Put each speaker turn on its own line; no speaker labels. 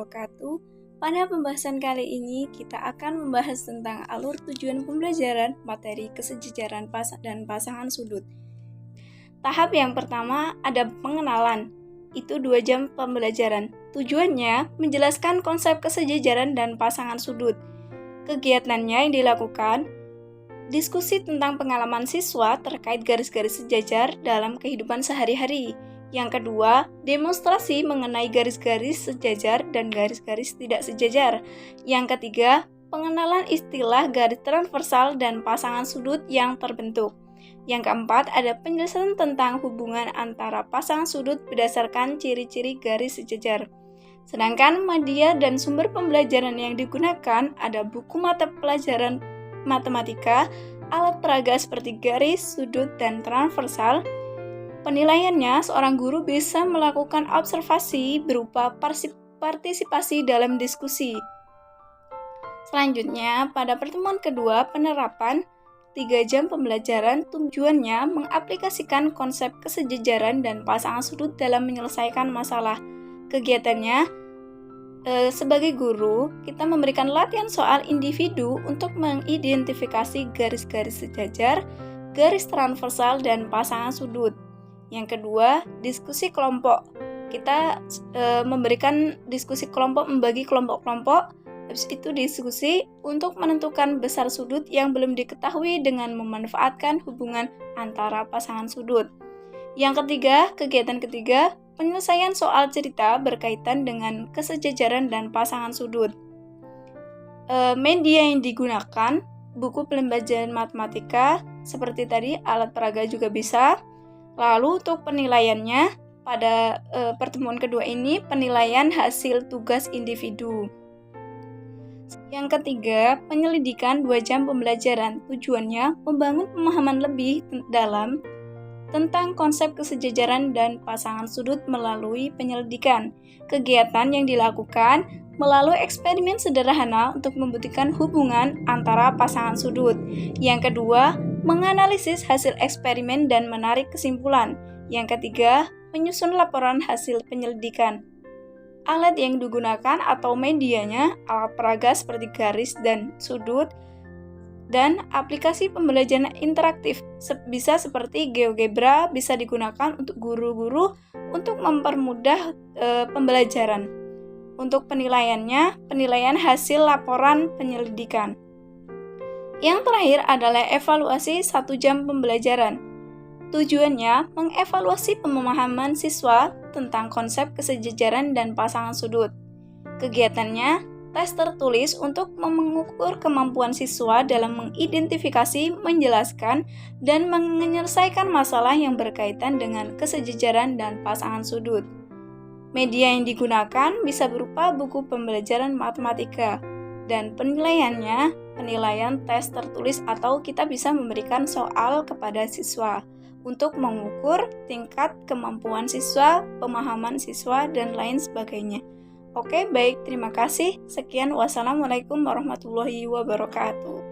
wabarakatuh. Pada pembahasan kali ini, kita akan membahas tentang alur tujuan pembelajaran materi kesejajaran dan pasangan sudut. Tahap yang pertama ada pengenalan, itu 2 jam pembelajaran. Tujuannya menjelaskan konsep kesejajaran dan pasangan sudut. Kegiatannya yang dilakukan, diskusi tentang pengalaman siswa terkait garis-garis sejajar dalam kehidupan sehari-hari. Yang kedua, demonstrasi mengenai garis-garis sejajar dan garis-garis tidak sejajar. Yang ketiga, pengenalan istilah garis transversal dan pasangan sudut yang terbentuk. Yang keempat, ada penjelasan tentang hubungan antara pasangan sudut berdasarkan ciri-ciri garis sejajar. Sedangkan media dan sumber pembelajaran yang digunakan ada buku mata pelajaran matematika, alat peraga seperti garis, sudut, dan transversal. Penilaiannya, seorang guru bisa melakukan observasi berupa partisipasi dalam diskusi. Selanjutnya, pada pertemuan kedua, penerapan 3 jam pembelajaran tujuannya mengaplikasikan konsep kesejajaran dan pasangan sudut dalam menyelesaikan masalah. Kegiatannya, sebagai guru, kita memberikan latihan soal individu untuk mengidentifikasi garis-garis sejajar, garis transversal, dan pasangan sudut. Yang kedua, diskusi kelompok. Kita memberikan diskusi kelompok, membagi kelompok-kelompok. Habis itu diskusi untuk menentukan besar sudut yang belum diketahui dengan memanfaatkan hubungan antara pasangan sudut. Yang ketiga, kegiatan ketiga, penyelesaian soal cerita berkaitan dengan kesejajaran dan pasangan sudut. Media yang digunakan, buku pembelajaran matematika, seperti tadi alat peraga juga bisa. Lalu untuk penilaiannya, pada pertemuan kedua ini penilaian hasil tugas individu. Yang ketiga, penyelidikan 2 jam pembelajaran. Tujuannya membangun pemahaman lebih dalam tentang konsep kesejajaran dan pasangan sudut melalui penyelidikan. Kegiatan yang dilakukan melalui eksperimen sederhana untuk membuktikan hubungan antara pasangan sudut. Yang kedua, menganalisis hasil eksperimen dan menarik kesimpulan. Yang ketiga, menyusun laporan hasil penyelidikan. Alat yang digunakan atau medianya, alat peraga seperti garis dan sudut, dan aplikasi pembelajaran interaktif bisa seperti GeoGebra, bisa digunakan untuk guru-guru untuk mempermudah pembelajaran. Untuk penilaiannya, penilaian hasil laporan penyelidikan. Yang terakhir adalah evaluasi 1 jam pembelajaran. Tujuannya mengevaluasi pemahaman siswa tentang konsep kesejajaran dan pasangan sudut. Kegiatannya, tes tertulis untuk mengukur kemampuan siswa dalam mengidentifikasi, menjelaskan, dan menyelesaikan masalah yang berkaitan dengan kesejajaran dan pasangan sudut. Media yang digunakan bisa berupa buku pembelajaran matematika, dan penilaiannya, penilaian tes tertulis atau kita bisa memberikan soal kepada siswa untuk mengukur tingkat kemampuan siswa, pemahaman siswa, dan lain sebagainya. Oke, baik, terima kasih. Sekian, wassalamualaikum warahmatullahi wabarakatuh.